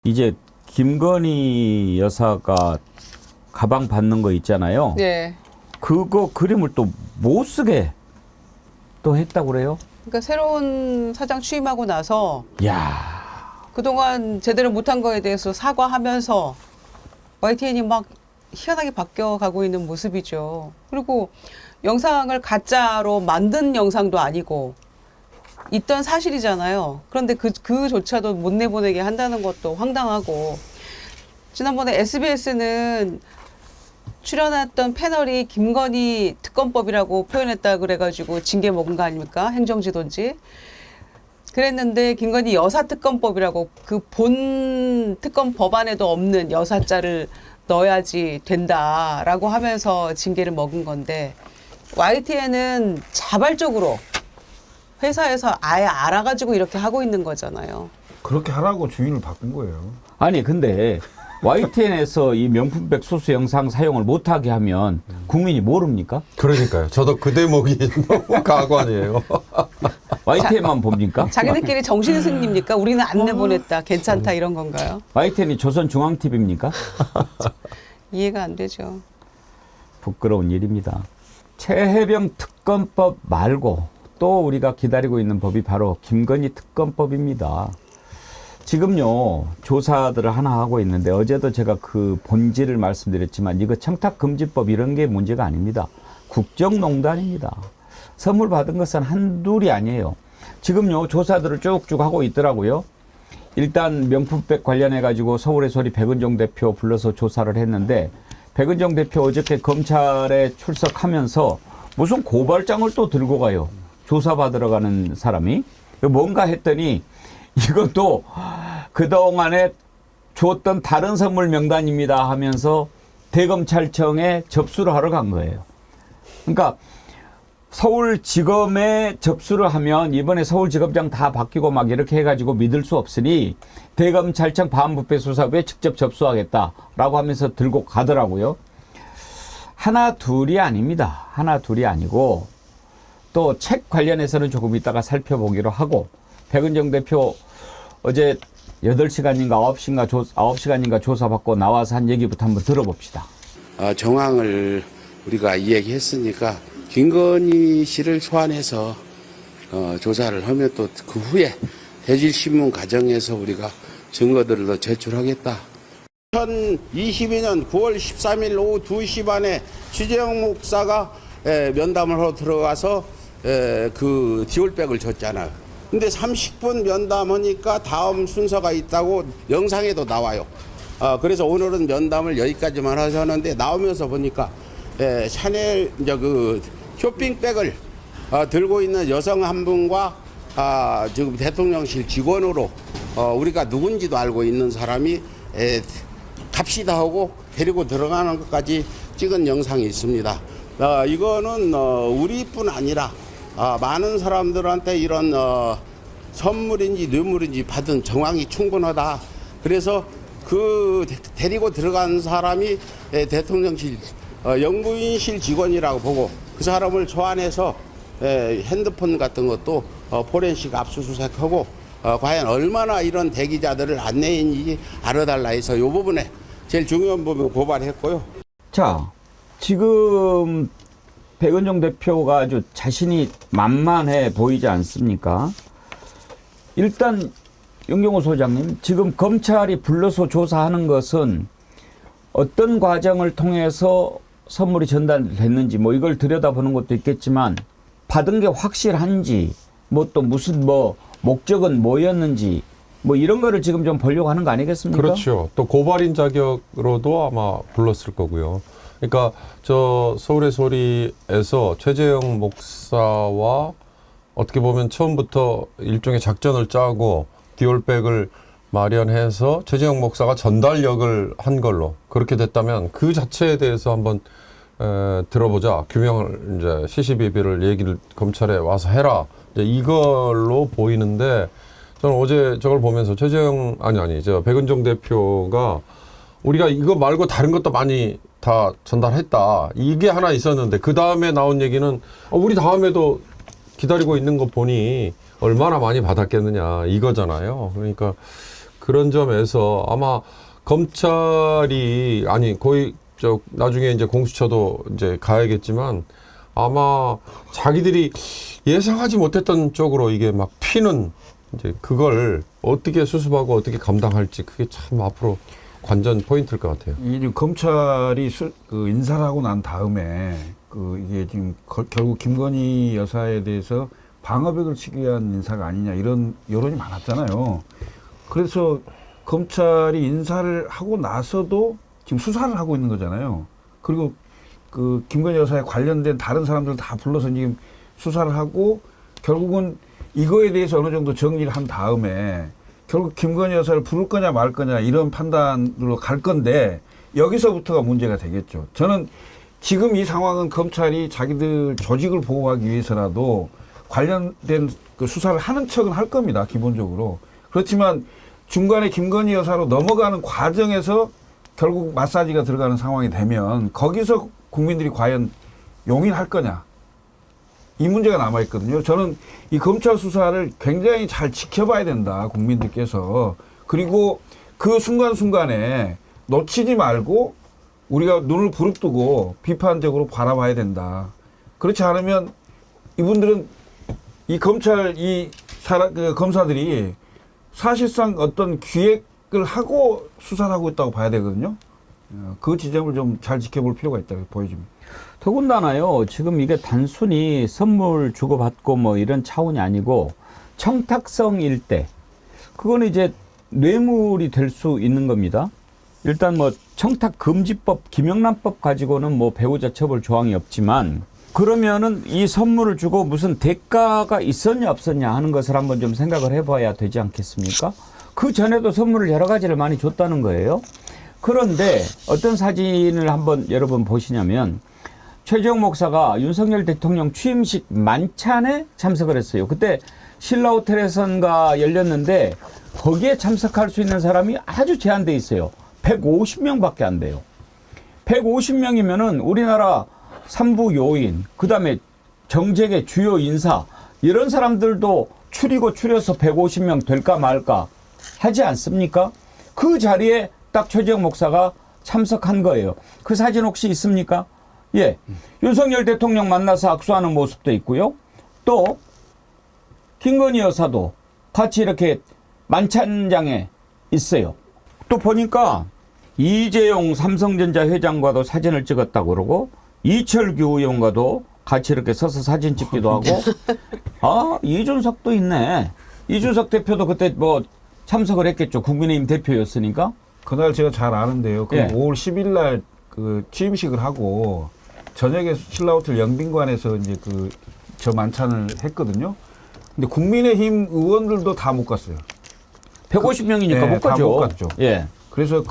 이제 김건희 여사가 가방 받는 거 있잖아요. 네. 그거 그림을 또 못 쓰게 또 했다고 그래요? 그러니까 새로운 사장 취임하고 나서 야, 그동안 제대로 못한 거에 대해서 사과하면서 YTN이 막 희한하게 바뀌어가고 있는 모습이죠. 그리고 영상을 가짜로 만든 영상도 아니고 있던 사실이잖아요. 그런데 그조차도 못 내보내게 한다는 것도 황당하고, 지난번에 SBS는 출연했던 패널이 김건희 특검법이라고 표현했다 그래가지고 징계 먹은 거 아닙니까? 행정지도인지. 그랬는데 김건희 여사특검법이라고 그 본 특검 법안에도 없는 여사자를 넣어야지 된다라고 하면서 징계를 먹은 건데, YTN은 자발적으로 회사에서 아예 알아가지고 이렇게 하고 있는 거잖아요. 그렇게 하라고 주인을 바꾼 거예요. 아니 근데 YTN에서 이 명품백 소수 영상 사용을 못하게 하면 국민이 모릅니까? 그러니까요. 저도 그 대목이 너무 가관이에요. YTN만 봅니까? 자기네끼리 정신승리입니까? 우리는 안 내보냈다, 괜찮다 이런 건가요? YTN이 조선중앙TV입니까? 이해가 안 되죠. 부끄러운 일입니다. 최혜병 특검법 말고 또 우리가 기다리고 있는 법이 바로 김건희 특검법입니다. 지금요, 조사들을 하나 하고 있는데, 어제도 제가 그 본질을 말씀드렸지만 이거 청탁금지법 이런 게 문제가 아닙니다. 국정농단입니다. 선물 받은 것은 한둘이 아니에요. 지금요, 조사들을 쭉쭉 하고 있더라고요. 일단 명품백 관련해 가지고 서울의 소리 백은종 대표 불러서 조사를 했는데, 백은종 대표 어저께 검찰에 출석하면서 무슨 고발장을 또 들고 가요. 조사받으러 가는 사람이. 뭔가 했더니 이것도 그동안에 줬던 다른 선물 명단입니다 하면서 대검찰청에 접수를 하러 간 거예요. 그러니까 서울지검에 접수를 하면 이번에 서울지검장 다 바뀌고 막 이렇게 해가지고 믿을 수 없으니 대검찰청 반부패수사부에 직접 접수하겠다라고 하면서 들고 가더라고요. 하나 둘이 아닙니다. 하나 둘이 아니고 또 책 관련해서는 조금 이따가 살펴보기로 하고, 백은정 대표 어제 8시간인가 9시간인가 조사받고 나와서 한 얘기부터 한번 들어봅시다. 정황을 우리가 이야기했으니까 김건희 씨를 소환해서 조사를 하면 또 그 후에 대질신문 과정에서 우리가 증거들을 더 제출하겠다. 2022년 9월 13일 오후 2시 반에 취재영 목사가 면담을 하러 들어가서 그 디올백을 줬잖아요. 근데 30분 면담하니까 다음 순서가 있다고 영상에도 나와요. 그래서 오늘은 면담을 여기까지만 하셨는데, 나오면서 보니까 샤넬 이제 그 쇼핑백을 들고 있는 여성 한 분과 지금 대통령실 직원으로 우리가 누군지도 알고 있는 사람이 갑시다 하고 데리고 들어가는 것까지 찍은 영상이 있습니다. 이거는 우리뿐 아니라 많은 사람들한테 이런 선물인지 뇌물인지 받은 정황이 충분하다. 그래서 그 데리고 들어간 사람이 대통령실 영부인실 직원이라고 보고, 그 사람을 소환해서 핸드폰 같은 것도 포렌식 압수수색하고 과연 얼마나 이런 대기자들을 안내했는지 알아달라 해서 이 부분에 제일 중요한 부분 고발했고요. 자, 지금 백은종 대표가 아주 자신이 만만해 보이지 않습니까? 일단 윤경호 소장님, 지금 검찰이 불러서 조사하는 것은 어떤 과정을 통해서 선물이 전달됐는지 뭐 이걸 들여다보는 것도 있겠지만, 받은 게 확실한지, 뭐 또 무슨 뭐 목적은 뭐였는지 뭐 이런 거를 지금 좀 보려고 하는 거 아니겠습니까? 그렇죠. 또 고발인 자격으로도 아마 불렀을 거고요. 그러니까 저 서울의 소리에서 최재형 목사와 어떻게 보면 처음부터 일종의 작전을 짜고 디올백을 마련해서 최재형 목사가 전달역을 한 걸로 그렇게 됐다면 그 자체에 대해서 한번 들어보자. 규명을 이제 시시비비를 얘기를 검찰에 와서 해라. 이제 이걸로 보이는데, 저는 어제 저걸 보면서 최재형 저 백은종 대표가 우리가 이거 말고 다른 것도 많이 다 전달했다. 이게 하나 있었는데 그 다음에 나온 얘기는 우리 다음에도 기다리고 있는 거 보니 얼마나 많이 받았겠느냐 이거잖아요. 그러니까 그런 점에서 아마 검찰이 아니 거의 나중에 이제 공수처도 이제 가야겠지만 아마 자기들이 예상하지 못했던 쪽으로 이게 막 튀는 이제 그걸 어떻게 수습하고 어떻게 감당할지 그게 참 앞으로 관전 포인트일 것 같아요. 이 검찰이 그 인사를 하고 난 다음에 이게 지금 결국 김건희 여사에 대해서 방어벽을 치기 위한 인사가 아니냐 이런 여론이 많았잖아요. 그래서 검찰이 인사를 하고 나서도 지금 수사를 하고 있는 거잖아요. 그리고 그 김건희 여사에 관련된 다른 사람들 다 불러서 지금 수사를 하고 결국은 이거에 대해서 어느 정도 정리를 한 다음에 결국 김건희 여사를 부를 거냐 말 거냐 이런 판단으로 갈 건데 여기서부터가 문제가 되겠죠. 저는 지금 이 상황은 검찰이 자기들 조직을 보호하기 위해서라도 관련된 그 수사를 하는 척은 할 겁니다. 기본적으로. 그렇지만 중간에 김건희 여사로 넘어가는 과정에서 결국 마사지가 들어가는 상황이 되면 거기서 국민들이 과연 용인할 거냐. 이 문제가 남아있거든요. 저는 이 검찰 수사를 굉장히 잘 지켜봐야 된다. 국민들께서. 그리고 그 순간순간에 놓치지 말고 우리가 눈을 부릅뜨고 비판적으로 바라봐야 된다. 그렇지 않으면 이분들은 이 검찰, 그 검사들이 사실상 어떤 기획을 하고 수사를 하고 있다고 봐야 되거든요. 그 지점을 좀 잘 지켜볼 필요가 있다고 보여집니다. 더군다나요, 지금 이게 단순히 선물 주고받고 뭐 이런 차원이 아니고 청탁성 일대, 그거는 이제 뇌물이 될 수 있는 겁니다. 일단 뭐 청탁금지법, 김영란법 가지고는 뭐 배우자 처벌 조항이 없지만 그러면은 이 선물을 주고 무슨 대가가 있었냐 없었냐 하는 것을 한번 좀 생각을 해봐야 되지 않겠습니까? 그 전에도 선물을 여러 가지를 많이 줬다는 거예요. 그런데 어떤 사진을 한번 여러분 보시냐면 최재형 목사가 윤석열 대통령 취임식 만찬에 참석을 했어요. 그때 신라호텔에선가 열렸는데 거기에 참석할 수 있는 사람이 아주 제한돼 있어요. 150명밖에 안 돼요. 150명이면은 우리나라 산부 요인, 그 다음에 정책의 주요 인사 이런 사람들도 추려서 150명 될까 말까 하지 않습니까? 그 자리에 딱 최재형 목사가 참석한 거예요. 그 사진 혹시 있습니까? 예. 윤석열 대통령 만나서 악수하는 모습도 있고요. 또 김건희 여사도 같이 이렇게 만찬장에 있어요. 또 보니까 이재용 삼성전자 회장과도 사진을 찍었다고 그러고 이철규 의원과도 같이 이렇게 서서 사진 찍기도 하고 아, 이준석도 있네. 이준석 대표도 그때 뭐 참석을 했겠죠. 국민의힘 대표였으니까. 그날 제가 잘 아는데요. 그 예. 5월 10일 날 그 취임식을 하고 저녁에 신라호텔 영빈관에서 이제 저 만찬을 했거든요. 근데 국민의힘 의원들도 다 못 갔어요. 150명이니까 못 다 가죠. 못 갔죠. 예. 그래서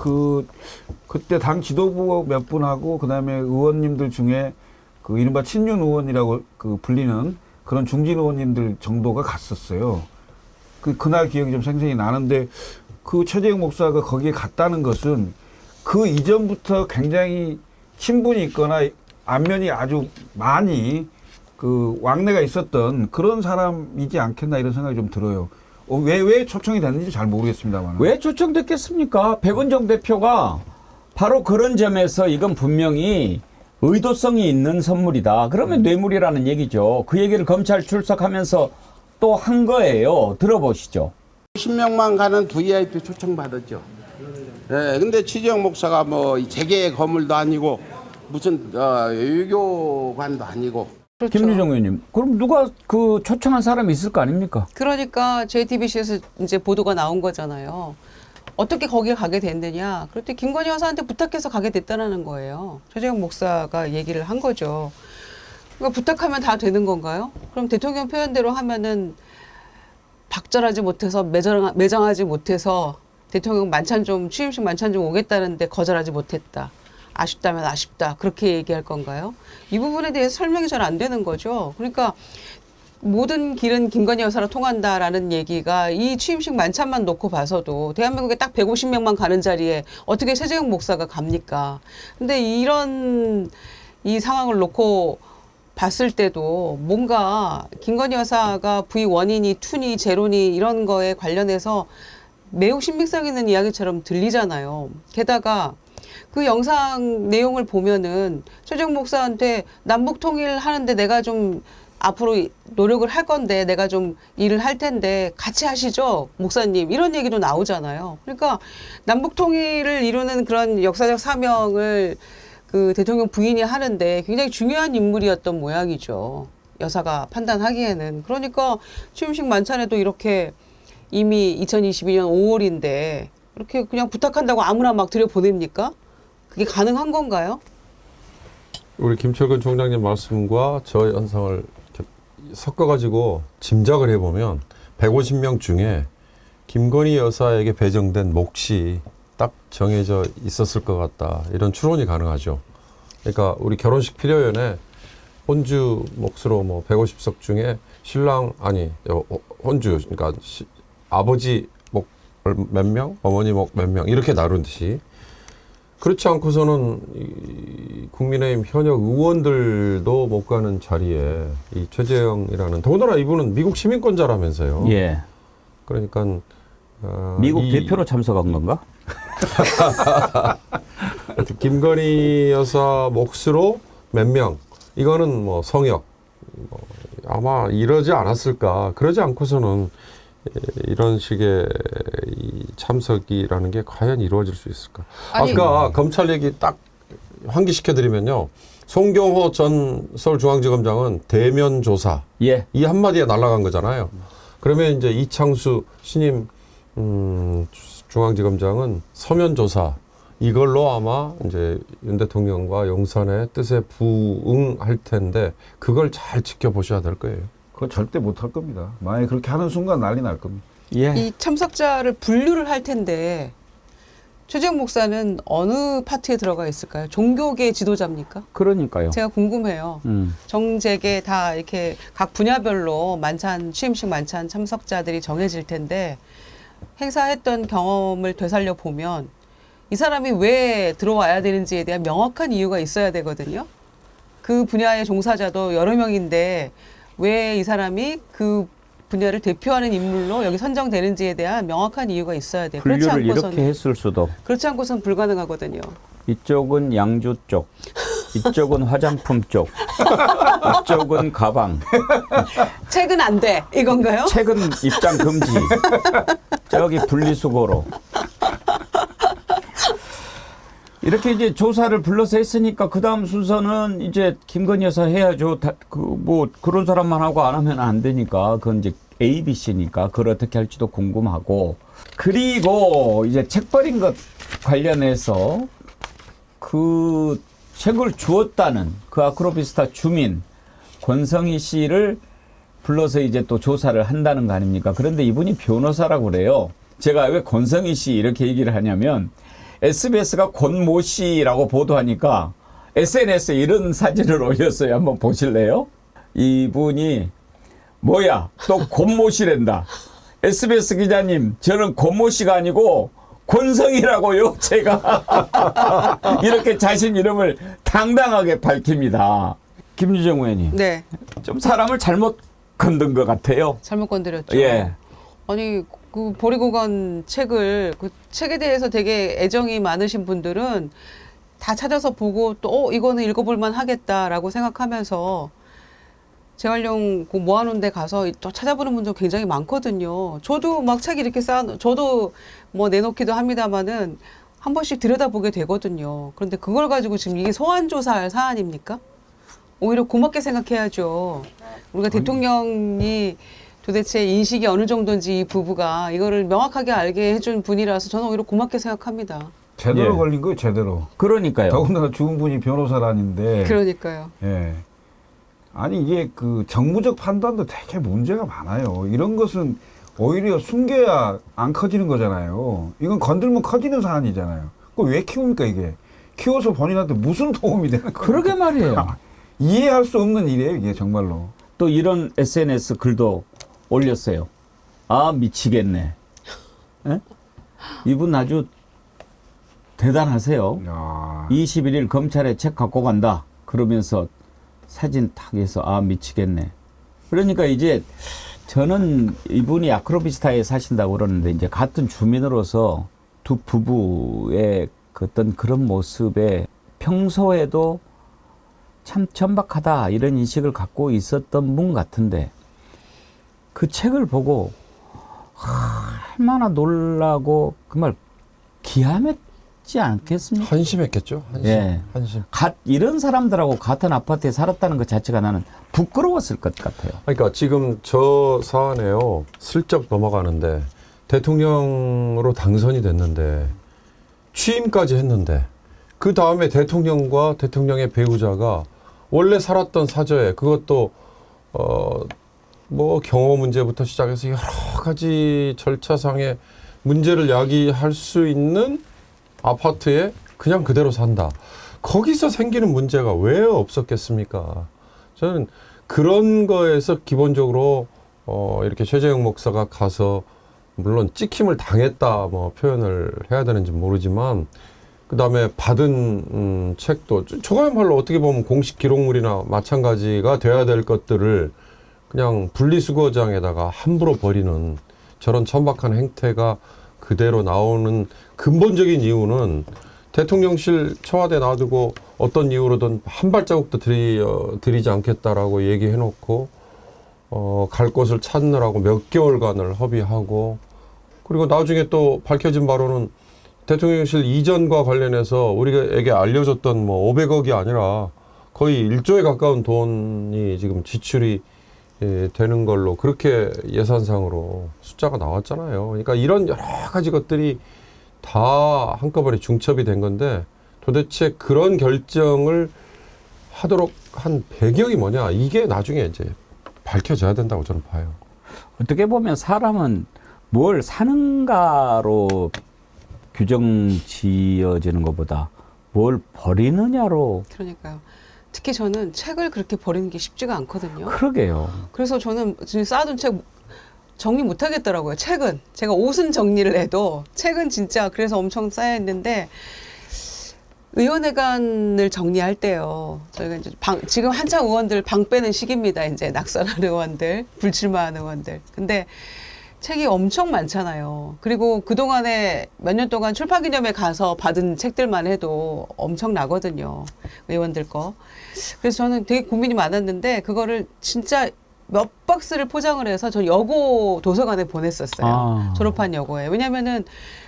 그때 당 지도부 몇 분하고 그다음에 의원님들 중에 그 이른바 친윤 의원이라고 불리는 그런 중진 의원님들 정도가 갔었어요. 그날 기억이 좀 생생히 나는데 그 최재형 목사가 거기에 갔다는 것은 그 이전부터 굉장히 친분이 있거나 안면이 아주 많이 그 왕래가 있었던 그런 사람이지 않겠나 이런 생각이 좀 들어요. 왜 초청이 됐는지 잘 모르겠습니다만. 왜 초청됐겠습니까? 백은정 대표가 바로 그런 점에서 이건 분명히 의도성이 있는 선물이다. 그러면 뇌물이라는 얘기죠. 그 얘기를 검찰 출석하면서 또 한 거예요. 들어보시죠. 10명만 가는 VIP 초청받았죠. 네, 근데 최재형 목사가 뭐 재계 거물도 아니고 무슨 외교관도 아니고. 그렇죠. 김유정 의원님, 그럼 누가 그 초청한 사람이 있을 거 아닙니까? 그러니까 JTBC에서 이제 보도가 나온 거잖아요. 어떻게 거기에 가게 됐느냐. 그랬더니 김건희 여사한테 부탁해서 가게 됐다는 거예요. 최재형 목사가 얘기를 한 거죠. 그러니까 부탁하면 다 되는 건가요? 그럼 대통령 표현대로 하면은 박절하지 못해서 매장하지 못해서 대통령 취임식 만찬 좀 오겠다는데 거절하지 못했다. 아쉽다면 아쉽다. 그렇게 얘기할 건가요? 이 부분에 대해서 설명이 잘 안 되는 거죠. 그러니까 모든 길은 김건희 여사로 통한다라는 얘기가 이 취임식 만찬만 놓고 봐서도 대한민국에 딱 150명만 가는 자리에 어떻게 최재형 목사가 갑니까? 근데 이 상황을 놓고 봤을 때도 뭔가 김건희 여사가 V1이니 2니 제로니 이런 거에 관련해서 매우 신빙성 있는 이야기처럼 들리잖아요. 게다가 그 영상 내용을 보면은 최재형 목사한테 남북 통일하는데 내가 좀 앞으로 노력을 할 건데 내가 좀 일을 할 텐데 같이 하시죠, 목사님. 이런 얘기도 나오잖아요. 그러니까 남북 통일을 이루는 그런 역사적 사명을 그 대통령 부인이 하는데 굉장히 중요한 인물이었던 모양이죠. 여사가 판단하기에는. 그러니까 취임식 만찬에도 이렇게 이미 2022년 5월인데 이렇게 그냥 부탁한다고 아무나 막 들여보냅니까? 그게 가능한 건가요? 우리 김철근 총장님 말씀과 저 현상을 이렇게 섞어가지고 짐작을 해보면 150명 중에 김건희 여사에게 배정된 몫이 딱 정해져 있었을 것 같다. 이런 추론이 가능하죠. 그러니까 우리 결혼식 필요연에 혼주 몫으로 뭐 150석 중에 신랑 아니 혼주 그러니까 아버지 몫 몇 명, 어머니 몫 몇 명 이렇게 나누듯이 그렇지 않고서는 이 국민의힘 현역 의원들도 못 가는 자리에 이 최재형이라는 더군다나 이분은 미국 시민권자라면서요. 예. 그러니까 미국 대표로 참석한 건가? 김건희 여사 몫으로 몇 명 이거는 뭐 성역 뭐 아마 이러지 않았을까. 그러지 않고서는 이런 식의 이 참석이라는 게 과연 이루어질 수 있을까? 아니, 아까 검찰 얘기 딱 환기시켜드리면요. 송경호 전 서울중앙지검장은 대면 조사 예. 이 한마디에 날아간 거잖아요. 그러면 이제 이창수 신임 중앙지검장은 서면 조사 이걸로 아마 이제 윤 대통령과 용산의 뜻에 부응할 텐데 그걸 잘 지켜보셔야 될 거예요. 그거 절대 못 할 겁니다. 만약에 그렇게 하는 순간 난리 날 겁니다. 예. 이 참석자를 분류를 할 텐데 최재형 목사는 어느 파트에 들어가 있을까요? 종교계 지도자입니까? 그러니까요. 제가 궁금해요. 정재계 다 이렇게 각 분야별로 만찬 취임식 만찬 참석자들이 정해질 텐데 행사했던 경험을 되살려 보면 이 사람이 왜 들어와야 되는지에 대한 명확한 이유가 있어야 되거든요. 그 분야의 종사자도 여러 명인데 왜 이 사람이 그 분야를 대표하는 인물로 여기 선정되는지에 대한 명확한 이유가 있어야 돼요. 분류를 이렇게 했을 수도. 그렇지 않고선 불가능하거든요. 이쪽은 양주 쪽, 이쪽은 화장품 쪽, 이쪽은 가방, 책은 안 돼. 이건가요? 책은 입장 금지. 저기 분리수거로. 이렇게 이제 조사를 불러서 했으니까 그 다음 순서는 이제 김건희 여사 해야죠. 뭐 그런 사람만 하고 안 하면 안 되니까 그건 이제 ABC니까 그걸 어떻게 할지도 궁금하고. 그리고 이제 책 버린 것 관련해서 그 책을 주었다는 그 아크로비스타 주민 권성희 씨를 불러서 이제 또 조사를 한다는 거 아닙니까? 그런데 이분이 변호사라고 그래요. 제가 왜 권성희 씨 이렇게 얘기를 하냐면 SBS가 권모 씨라고 보도하니까 SNS에 이런 사진을 올렸어요. 한번 보실래요? 이분이 뭐야 또 권모 씨랜다. SBS 기자님 저는 권모 씨가 아니고 권성이라고요. 제가 이렇게 자신 이름을 당당하게 밝힙니다. 김유정 의원님. 네. 좀 사람을 잘못 건든 것 같아요. 잘못 건드렸죠. 예. 아니 그 버리고 간 책을 그 책에 대해서 되게 애정이 많으신 분들은 다 찾아서 보고 또 이거는 읽어볼만 하겠다라고 생각하면서 재활용 그 모아놓은 데 가서 또 찾아보는 분들 굉장히 많거든요. 저도 막 책 이렇게 저도 뭐 내놓기도 합니다만은 한 번씩 들여다보게 되거든요. 그런데 그걸 가지고 지금 이게 소환 조사할 사안입니까? 오히려 고맙게 생각해야죠. 우리가 대통령이 도대체 인식이 어느 정도인지 이 부부가 이거를 명확하게 알게 해준 분이라서 저는 오히려 고맙게 생각합니다. 제대로 예. 걸린 거예요, 제대로. 그러니까요. 더군다나 죽은 분이 변호사라는데. 그러니까요. 예. 아니 이게 그 정무적 판단도 되게 문제가 많아요. 이런 것은 오히려 숨겨야 안 커지는 거잖아요. 이건 건들면 커지는 사안이잖아요. 그걸 왜 키웁니까 이게? 키워서 본인한테 무슨 도움이 되는 거예요? 그러게 말이에요. 이해할 수 없는 일이에요, 이게 정말로. 또 이런 SNS 글도 올렸어요. 아 미치겠네. 에? 이분 아주 대단하세요. 야. 21일 검찰에 책 갖고 간다. 그러면서 사진 탁 해서 아 미치겠네. 그러니까 이제 저는 이분이 아크로비스타에 사신다고 그러는데 이제 같은 주민으로서 두 부부의 그 어떤 그런 모습에 평소에도 참 천박하다 이런 인식을 갖고 있었던 분 같은데 그 책을 보고 얼마나 놀라고 정말 기함했지 않겠습니까? 한심했겠죠. 한심. 예. 한심. 이런 사람들하고 같은 아파트에 살았다는 것 자체가 나는 부끄러웠을 것 같아요. 그러니까 지금 저 사안에요. 슬쩍 넘어가는데 대통령으로 당선이 됐는데 취임까지 했는데 그 다음에 대통령과 대통령의 배우자가 원래 살았던 사저에 그것도 뭐 경호 문제부터 시작해서 여러 가지 절차상의 문제를 야기할 수 있는 아파트에 그냥 그대로 산다. 거기서 생기는 문제가 왜 없었겠습니까? 저는 그런 거에서 기본적으로 이렇게 최재형 목사가 가서 물론 찍힘을 당했다 뭐 표현을 해야 되는지 모르지만 그 다음에 받은 책도 저거야말로 어떻게 보면 공식 기록물이나 마찬가지가 돼야 될 것들을 그냥 분리수거장에다가 함부로 버리는 저런 천박한 행태가 그대로 나오는 근본적인 이유는 대통령실 청와대 놔두고 어떤 이유로든 한 발자국도 들이지 않겠다라고 얘기해놓고 갈 곳을 찾느라고 몇 개월간을 허비하고 그리고 나중에 또 밝혀진 바로는 대통령실 이전과 관련해서 우리에게 알려줬던 뭐 500억이 아니라 거의 1조에 가까운 돈이 지금 지출이 되는 걸로 그렇게 예산상으로 숫자가 나왔잖아요. 그러니까 이런 여러 가지 것들이 다 한꺼번에 중첩이 된 건데 도대체 그런 결정을 하도록 한 배경이 뭐냐 이게 나중에 이제 밝혀져야 된다고 저는 봐요. 어떻게 보면 사람은 뭘 사는가로 규정 지어지는 것보다 뭘 버리느냐로. 그러니까요. 특히 저는 책을 그렇게 버리는 게 쉽지가 않거든요. 그러게요. 그래서 저는 지금 쌓아둔 책 정리 못 하겠더라고요. 책은 제가 옷은 정리를 해도 책은 진짜 그래서 엄청 쌓여 있는데 의원회관을 정리할 때요. 저희가 이제 지금 한창 의원들 방 빼는 시기입니다. 이제 낙선한 의원들, 불출마한 의원들. 근데 책이 엄청 많잖아요. 그리고 그동안에 몇 년 동안 출판기념회 가서 받은 책들만 해도 엄청나거든요. 의원들 거. 그래서 저는 되게 고민이 많았는데 그거를 진짜 몇 박스를 포장을 해서 저 여고 도서관에 보냈었어요. 졸업한 여고에. 왜냐면은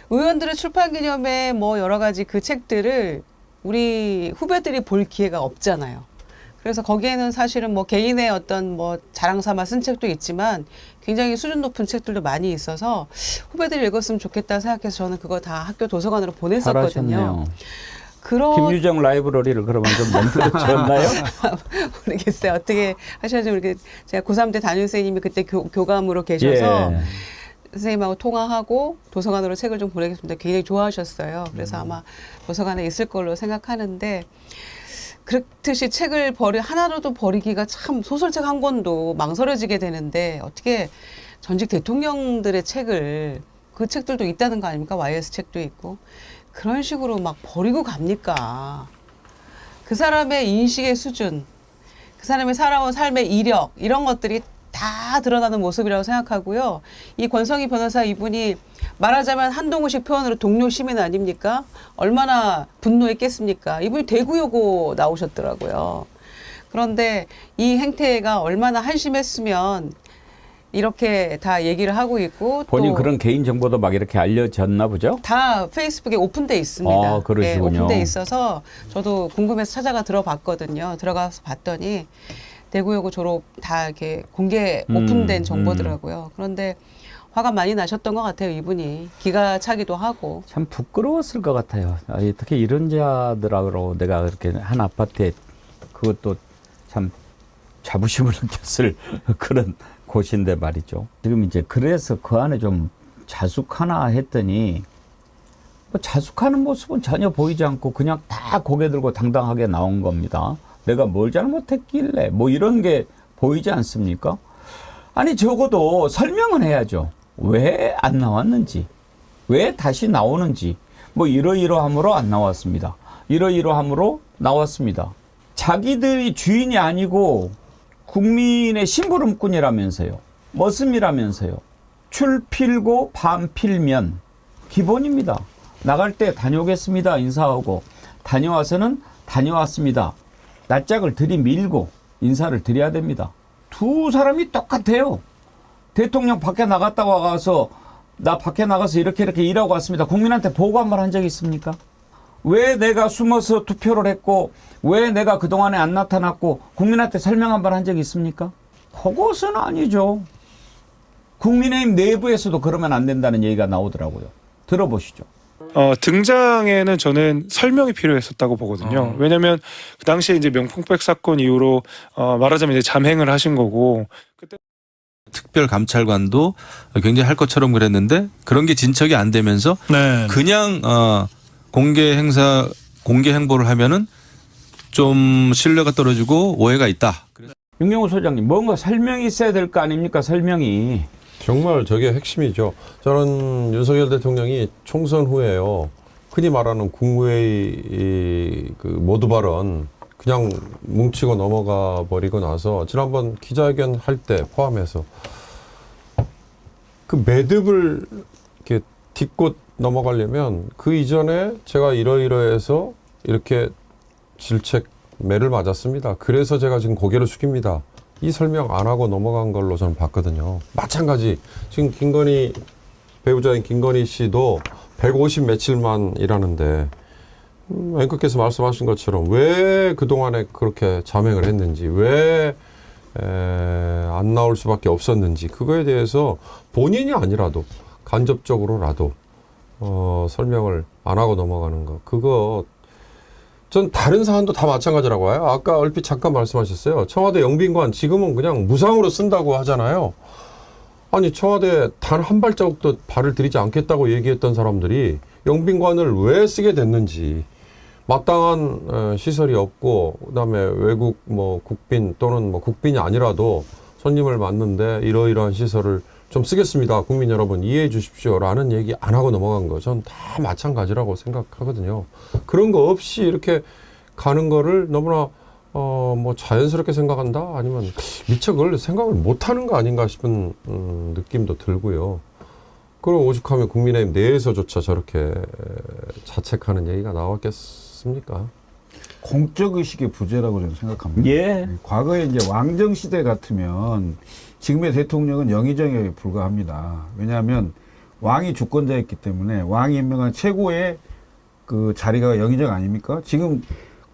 의원들의 출판기념회 뭐 여러 가지 그 책들을 우리 후배들이 볼 기회가 없잖아요. 그래서 거기에는 사실은 뭐 개인의 어떤 뭐 자랑 삼아 쓴 책도 있지만 굉장히 수준 높은 책들도 많이 있어서 후배들이 읽었으면 좋겠다 생각해서 저는 그거 다 학교 도서관으로 보냈었거든요. 김유정 라이브러리를 그러면 좀 만들어줬나요? 모르겠어요. 어떻게 하셔야지 모르겠 제가 고3 때 담임 선생님이 그때 교감으로 계셔서 선생님하고 통화하고 도서관으로 책을 좀 보내겠습니다. 굉장히 좋아하셨어요. 그래서 아마 도서관에 있을 걸로 생각하는데 그렇듯이 책을 하나로도 버리기가 참 소설책 한 권도 망설여지게 되는데 어떻게 전직 대통령들의 책을 그 책들도 있다는 거 아닙니까? YS 책도 있고 그런 식으로 막 버리고 갑니까? 그 사람의 인식의 수준, 그 사람이 살아온 삶의 이력 이런 것들이 다 드러나는 모습이라고 생각하고요. 이 권성희 변호사 이분이 말하자면 한동훈식 표현으로 동료 시민 아닙니까? 얼마나 분노했겠습니까? 이분이 대구여고 나오셨더라고요. 그런데 이 행태가 얼마나 한심했으면 이렇게 다 얘기를 하고 있고 본인 또 그런 개인 정보도 막 이렇게 알려졌나 보죠? 다 페이스북에 오픈돼 있습니다. 아, 그러시군요. 네, 오픈돼 있어서 저도 궁금해서 찾아가 들어봤거든요. 들어가서 봤더니 대구여고 졸업 다 이렇게 공개 오픈된 정보더라고요. 그런데 화가 많이 나셨던 것 같아요. 이분이 기가 차기도 하고. 참 부끄러웠을 것 같아요. 특히 이런 자들하고 내가 그렇게 한 아파트에 그것도 참 자부심을 느꼈을 그런 곳인데 말이죠. 지금 이제 그래서 그 안에 좀 자숙하나 했더니 뭐 자숙하는 모습은 전혀 보이지 않고 그냥 다 고개 들고 당당하게 나온 겁니다. 내가 뭘 잘못했길래 뭐 이런 게 보이지 않습니까? 아니 적어도 설명은 해야죠. 왜 안 나왔는지, 왜 다시 나오는지, 뭐 이러이러함으로 안 나왔습니다. 이러이러함으로 나왔습니다. 자기들이 주인이 아니고 국민의 심부름꾼이라면서요. 머슴이라면서요. 출 필고 밤 필면 기본입니다. 나갈 때 다녀오겠습니다 인사하고 다녀와서는 다녀왔습니다. 낯짝을 들이밀고 인사를 드려야 됩니다. 두 사람이 똑같아요. 대통령 밖에 나갔다 와가서 나 밖에 나가서 이렇게 일하고 왔습니다. 국민한테 보고 한 말 한 적 있습니까? 왜 내가 숨어서 투표를 했고 왜 내가 그동안에 안 나타났고 국민한테 설명 한 번 한 적이 있습니까? 그것은 아니죠. 국민의힘 내부에서도 그러면 안 된다는 얘기가 나오더라고요. 들어보시죠. 등장에는 저는 설명이 필요했었다고 보거든요. 왜냐하면 그 당시에 이제 명품백 사건 이후로 말하자면 이제 잠행을 하신 거고 그때 특별감찰관도 굉장히 할 것처럼 그랬는데 그런 게 진척이 안 되면서 네. 그냥 공개 행보를 하면은 좀 신뢰가 떨어지고 오해가 있다. 윤경호 소장님, 뭔가 설명이 있어야 될 거 아닙니까? 설명이. 정말 저게 핵심이죠. 저는 윤석열 대통령이 총선 후에요. 흔히 말하는 국무회의 그 모두 발언 그냥 뭉치고 넘어가 버리고 나서 지난번 기자회견 할 때 포함해서 그 매듭을 이렇게 딛고 넘어가려면 그 이전에 제가 이러이러해서 이렇게 질책 매를 맞았습니다. 그래서 제가 지금 고개를 숙입니다. 이 설명 안 하고 넘어간 걸로 저는 봤거든요. 마찬가지. 지금 김건희 배우자인 김건희 씨도 150 며칠만 일하는데 앵커께서 말씀하신 것처럼 왜 그동안에 그렇게 잠행을 했는지 왜 안 나올 수밖에 없었는지 그거에 대해서 본인이 아니라도 간접적으로라도 설명을 안 하고 넘어가는 거 그거 전 다른 사안도 다 마찬가지라고 해요. 아까 얼핏 잠깐 말씀하셨어요. 청와대 영빈관 지금은 그냥 무상으로 쓴다고 하잖아요. 아니 청와대 단 한 발자국도 발을 들이지 않겠다고 얘기했던 사람들이 영빈관을 왜 쓰게 됐는지 마땅한 시설이 없고 그다음에 외국 뭐 국빈 또는 뭐 국빈이 아니라도 손님을 맞는데 이러이러한 시설을 좀 쓰겠습니다. 국민 여러분 이해해 주십시오라는 얘기 안 하고 넘어간 거 전 다 마찬가지라고 생각하거든요. 그런 거 없이 이렇게 가는 거를 너무나 뭐 자연스럽게 생각한다 아니면 미처 그걸 생각을 못 하는 거 아닌가 싶은 느낌도 들고요. 그럼 오죽하면 국민의힘 내에서조차 저렇게 자책하는 얘기가 나왔겠습니까? 공적 의식의 부재라고 저는 생각합니다. 예. 과거에 이제 왕정 시대 같으면 지금의 대통령은 영의정에 불과합니다. 왜냐하면 왕이 주권자였기 때문에 왕이 임명한 최고의 그 자리가 영의정 아닙니까? 지금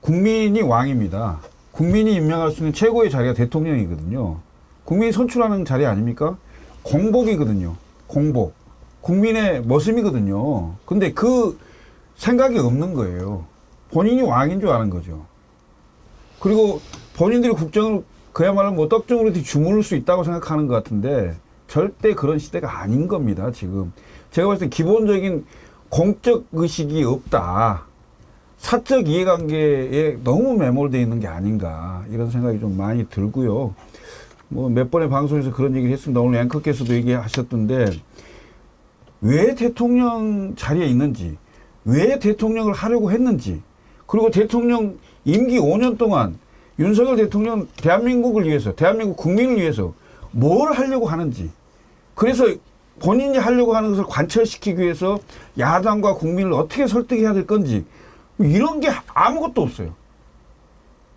국민이 왕입니다. 국민이 임명할 수 있는 최고의 자리가 대통령이거든요. 국민이 선출하는 자리 아닙니까? 공복이거든요. 공복. 국민의 머슴이거든요. 근데 그 생각이 없는 거예요. 본인이 왕인 줄 아는 거죠. 그리고 본인들이 국정을 그야말로 뭐 떡종으로 주무를 수 있다고 생각하는 것 같은데 절대 그런 시대가 아닌 겁니다. 지금 제가 봤을 때 기본적인 공적 의식이 없다. 사적 이해관계에 너무 매몰되어 있는 게 아닌가 이런 생각이 좀 많이 들고요. 뭐 몇 번의 방송에서 그런 얘기를 했습니다. 오늘 앵커께서도 얘기하셨던데 왜 대통령 자리에 있는지, 왜 대통령을 하려고 했는지, 그리고 대통령 임기 5년 동안 윤석열 대통령 대한민국을 위해서, 대한민국 국민을 위해서 뭘 하려고 하는지, 그래서 본인이 하려고 하는 것을 관철시키기 위해서 야당과 국민을 어떻게 설득해야 될 건지 이런 게 아무것도 없어요.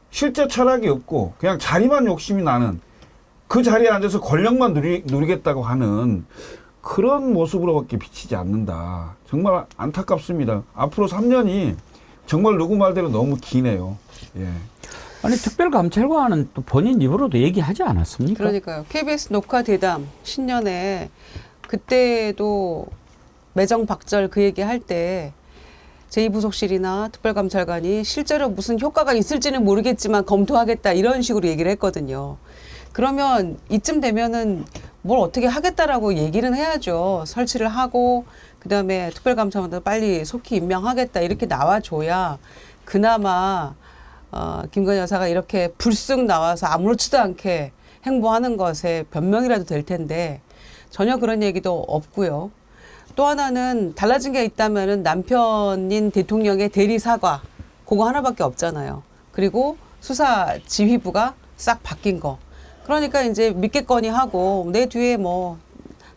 실제 철학이 없고 그냥 자리만 욕심이 나는 그 자리에 앉아서 권력만 누리겠다고 하는 그런 모습으로밖에 비치지 않는다. 정말 안타깝습니다. 앞으로 3년이 정말 누구 말대로 너무 기네요. 예. 아니 특별감찰관은 또 본인 입으로도 얘기하지 않았습니까? 그러니까요. KBS 녹화 대담 신년에 그때도 매정박절 그 얘기할 때 제2부속실이나 특별감찰관이 실제로 무슨 효과가 있을지는 모르겠지만 검토하겠다 이런 식으로 얘기를 했거든요. 그러면 이쯤 되면은 뭘 어떻게 하겠다라고 얘기는 해야죠. 설치를 하고 그다음에 특별감찰관도 빨리 속히 임명하겠다 이렇게 나와줘야 그나마 김건희 여사가 이렇게 불쑥 나와서 아무렇지도 않게 행보하는 것에 변명이라도 될 텐데 전혀 그런 얘기도 없고요. 또 하나는 달라진 게 있다면은 남편인 대통령의 대리 사과 그거 하나밖에 없잖아요. 그리고 수사 지휘부가 싹 바뀐 거 그러니까 이제 믿겠거니 하고 내 뒤에 뭐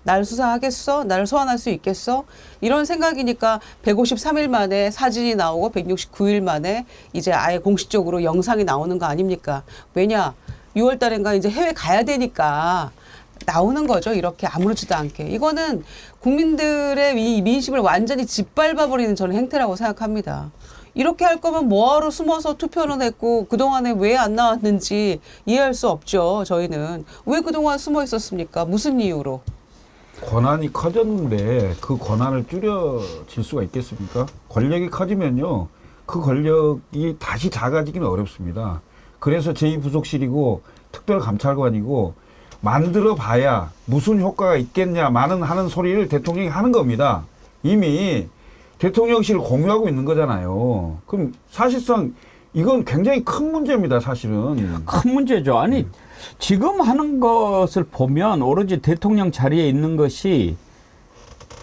날 수사하겠어? 나를 소환할 수 있겠어? 이런 생각이니까 153일 만에 사진이 나오고 169일 만에 이제 아예 공식적으로 영상이 나오는 거 아닙니까? 왜냐? 6월 달인가 이제 해외 가야 되니까 나오는 거죠. 이렇게 아무렇지도 않게. 이거는 국민들의 이 민심을 완전히 짓밟아버리는 저는 행태라고 생각합니다. 이렇게 할 거면 뭐하러 숨어서 투표는 했고 그동안에 왜 안 나왔는지 이해할 수 없죠. 저희는. 왜 그동안 숨어 있었습니까? 무슨 이유로? 권한이 커졌는데 그 권한을 줄여질 수가 있겠습니까? 권력이 커지면요, 그 권력이 다시 작아지기는 어렵습니다. 그래서 제2부속실이고 특별감찰관이고 만들어 봐야 무슨 효과가 있겠냐마는 하는 소리를 대통령이 하는 겁니다. 이미 대통령실을 공유하고 있는 거잖아요. 그럼 사실상 이건 굉장히 큰 문제입니다, 사실은. 큰 문제죠. 아니, 지금 하는 것을 보면 오로지 대통령 자리에 있는 것이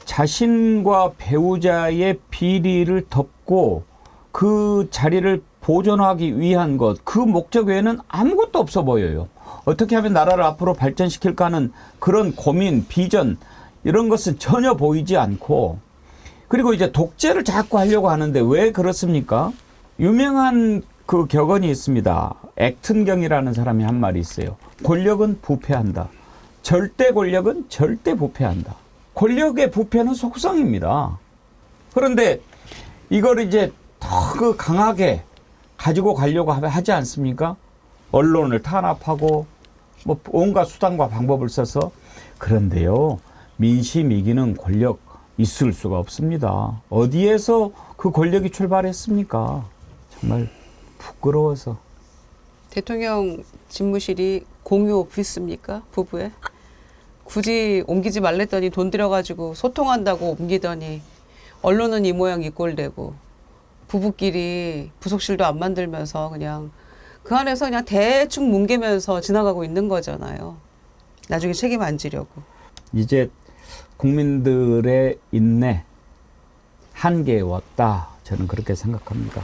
자신과 배우자의 비리를 덮고 그 자리를 보존하기 위한 것, 그 목적 외에는 아무것도 없어 보여요. 어떻게 하면 나라를 앞으로 발전시킬까 하는 그런 고민, 비전, 이런 것은 전혀 보이지 않고, 그리고 이제 독재를 자꾸 하려고 하는데 왜 그렇습니까? 유명한 그 격언이 있습니다. 액튼경이라는 사람이 한 말이 있어요. 권력은 부패한다. 절대 권력은 절대 부패한다. 권력의 부패는 속성입니다. 그런데 이걸 이제 더 그 강하게 가지고 가려고 하지 않습니까? 언론을 탄압하고 뭐 온갖 수단과 방법을 써서. 그런데요, 민심 이기는 권력 있을 수가 없습니다. 어디에서 그 권력이 출발했습니까? 정말 부끄러워서. 대통령 집무실이 공유 오피스입니까? 부부의? 굳이 옮기지 말랬더니 돈 들여가지고 소통한다고 옮기더니 언론은 이 모양 이 꼴 되고 부부끼리 부속실도 안 만들면서 그냥 그 안에서 그냥 대충 뭉개면서 지나가고 있는 거잖아요. 나중에 책임 안 지려고. 이제 국민들의 인내 한계에 왔다. 저는 그렇게 생각합니다.